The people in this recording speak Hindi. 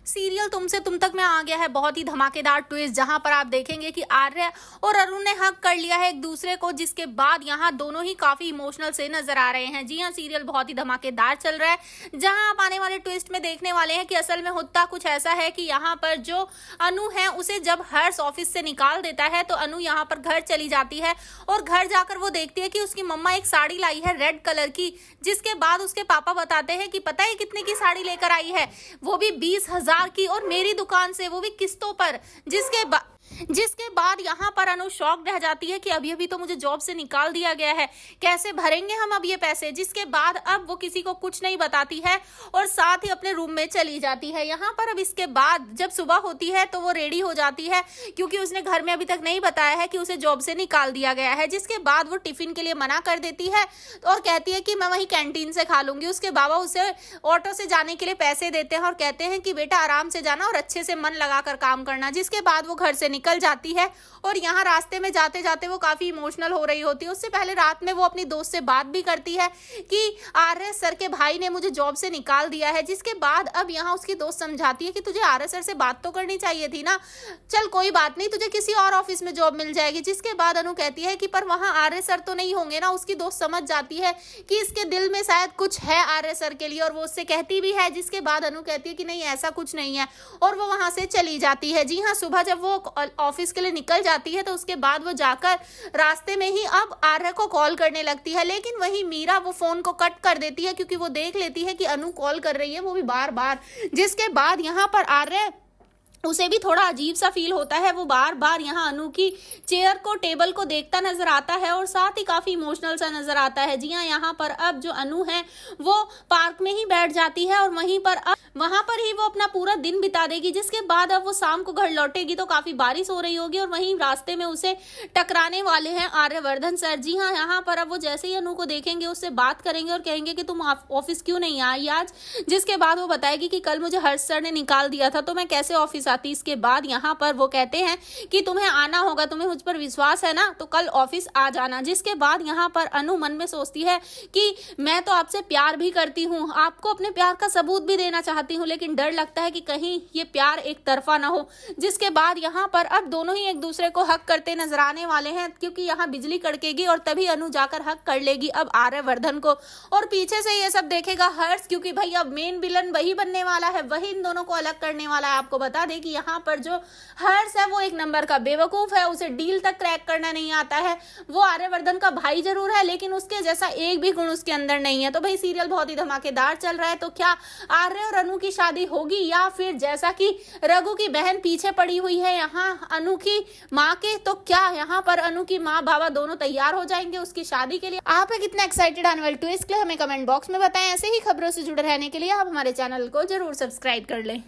सीरियल तुमसे तुम तक में आ गया है बहुत ही धमाकेदार ट्विस्ट, जहां पर आप देखेंगे कि आर्य और अरुण ने हक कर लिया है एक दूसरे को, जिसके बाद यहां दोनों ही काफी इमोशनल से नजर आ रहे हैं। जी हां, सीरियल बहुत ही धमाकेदार चल रहा है, जहां आप आने वाले ट्विस्ट में देखने वाले हैं कि असल में होता कुछ ऐसा है कि यहाँ पर जो अनु है उसे जब हर्ष ऑफिस से निकाल देता है तो अनु यहाँ पर घर चली जाती है और घर जाकर वो देखती है कि उसकी मम्मा एक साड़ी लाई है रेड कलर की, जिसके बाद उसके पापा बताते हैं कि पता है कितने की साड़ी लेकर आई है, वो भी 20,000 की, और मेरी दुकान से, वो भी किस्तों पर। जिसके बाद यहाँ पर अनु शॉक रह जाती है कि अभी अभी तो मुझे जॉब से निकाल दिया गया है, कैसे भरेंगे हम अब ये पैसे। जिसके बाद अब वो किसी को कुछ नहीं बताती है और साथ ही अपने रूम में चली जाती है। यहाँ पर अब इसके बाद जब सुबह होती है तो वो रेडी हो जाती है, क्योंकि उसने घर में अभी तक नहीं बताया है कि उसे जॉब से निकाल दिया गया है। जिसके बाद वो टिफिन के लिए मना कर देती है और कहती है कि मैं वही कैंटीन से खा लूंगी। उसके बाबा उसे ऑटो से जाने के लिए पैसे देते हैं और कहते हैं कि बेटा आराम से जाना और अच्छे से मन लगाकर काम करना। जिसके बाद वो घर से निकल जाती है और यहाँ रास्ते में जाते जाते वो काफी इमोशनल हो रही होती है। उससे पहले रात में वो अपनी दोस्त से बात भी करती है कि आर्य सर के भाई ने मुझे जॉब से निकाल दिया है। जिसके बाद अब यहाँ उसकी दोस्त समझाती है कि तुझे आर्य सर से बात तो करनी चाहिए थी ना, चल कोई बात नहीं, तुझे किसी और ऑफिस में जॉब मिल जाएगी। जिसके बाद अनु कहती है कि पर वहां आर्य सर तो नहीं होंगे ना। उसकी दोस्त समझ जाती है कि इसके दिल में शायद कुछ है आर्य सर के लिए और वो उससे कहती भी है। जिसके बाद अनु कहती है कि नहीं ऐसा कुछ नहीं है और वो वहां से चली जाती है। जी हाँ, सुबह जब वो ऑफिस के लिए निकल जाती है तो उसके बाद वो जाकर रास्ते में ही अब आर्य को कॉल करने लगती है, लेकिन वही मीरा वो फोन को कट कर देती है क्योंकि वो देख लेती है कि अनु कॉल कर रही है, वो भी बार बार। जिसके बाद यहाँ पर आर्य उसे भी थोड़ा अजीब सा फील होता है, वो बार बार यहाँ अनु की चेयर को टेबल को देखता नजर आता है और साथ ही काफी इमोशनल सा नजर आता है। जी हाँ, यहाँ पर अब जो अनु है वो पार्क में ही बैठ जाती है और वहां पर ही वो अपना पूरा दिन बिता देगी। जिसके बाद अब वो शाम को घर लौटेगी तो काफी बारिश हो रही होगी और वहीं रास्ते में उसे टकराने वाले हैं आर्यवर्धन सर। जी हाँ, यहाँ पर अब वो जैसे ही अनु को देखेंगे उससे बात करेंगे और कहेंगे कि तुम ऑफिस क्यों नहीं आई आज। जिसके बाद वो बताएगी कि कल मुझे हर्ष सर ने निकाल दिया था तो मैं कैसे ऑफिस आती। इसके बाद यहाँ पर वो कहते हैं कि तुम्हें आना होगा, तुम्हें मुझ पर विश्वास है ना, तो कल ऑफिस आ जाना। जिसके बाद यहाँ पर अनु मन में सोचती है कि मैं तो आपसे प्यार भी करती हूँ, आपको अपने प्यार का सबूत भी देना चाहती हूँ, लेकिन डर लगता है कि कहीं ये प्यार एक तरफा ना हो। जिसके बाद यहाँ पर अब दोनों ही एक दूसरे को हक करते नजर आने वाले हैं, क्योंकि यहाँ बिजली कड़केगी और तभी अनु जाकर हक कर लेगी अब आर्यवर्धन को और पीछे से ये सब देखेगा हर्ष, क्योंकि भाई अब मेन विलन वही बनने वाला है, वही इन दोनों को अलग करने वाला है। आपको बता दें कि यहाँ पर जो हर्ष है वो एक नंबर का बेवकूफ है, उसे डील तक क्रैक करना नहीं आता है। वो आर्यवर्धन का भाई जरूर है लेकिन उसके जैसा एक भी गुण उसके अंदर नहीं है। तो भाई सीरियल बहुत ही धमाकेदार चल रहा है, तो क्या आर्य और अनु की शादी होगी या फिर जैसा कि रघु की बहन पीछे पड़ी हुई है यहाँ अनु की माँ के, तो क्या यहाँ पर अनु की माँ बाबा दोनों तैयार हो जाएंगे उसकी शादी के लिए। आप कितना एक्साइटेड आने वाले ट्विस्ट के लिए हमें कमेंट बॉक्स में बताएं। ऐसे ही खबरों से जुड़े रहने के लिए आप हमारे चैनल को जरूर सब्सक्राइब कर लें।